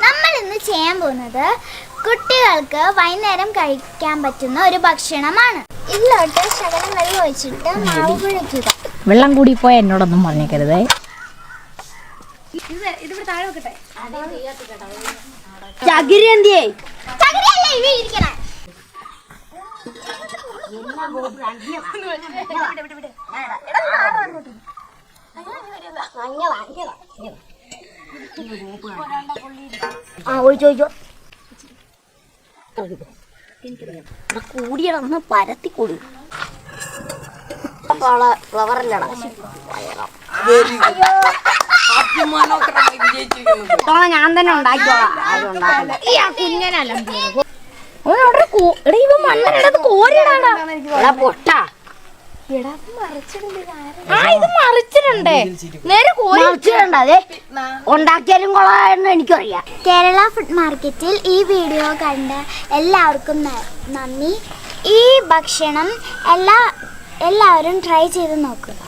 നമ്മൾ ഇന്ന് ചെയ്യാൻ പോകുന്നത് കുട്ടികൾക്ക് വൈകുന്നേരം കഴിക്കാൻ പറ്റുന്ന ഒരു ഭക്ഷണമാണ്. ഇതിലോട്ട് ശകലം വെള്ളം ഒഴിച്ചിട്ട് മാവ് കുഴയ്ക്കുക. വെള്ളം കൂടി പോയ എന്നോടൊന്നും പറഞ്ഞേക്കരുതേ. കൂടിയടന്ന് പരത്തിക്കൊടു. ഞാൻ തന്നെ ഉണ്ടാക്കിക്കോളാം. പൊട്ടാ ഉണ്ടാക്കിയാലും കൊള്ളാമെന്ന് എനിക്കറിയാം. കേരള ഫുഡ് മാർക്കറ്റിൽ ഈ വീഡിയോ കണ്ട എല്ലാവർക്കും നന്ദി. ഈ ഭക്ഷണം എല്ലാവരും ട്രൈ ചെയ്ത് നോക്കുക.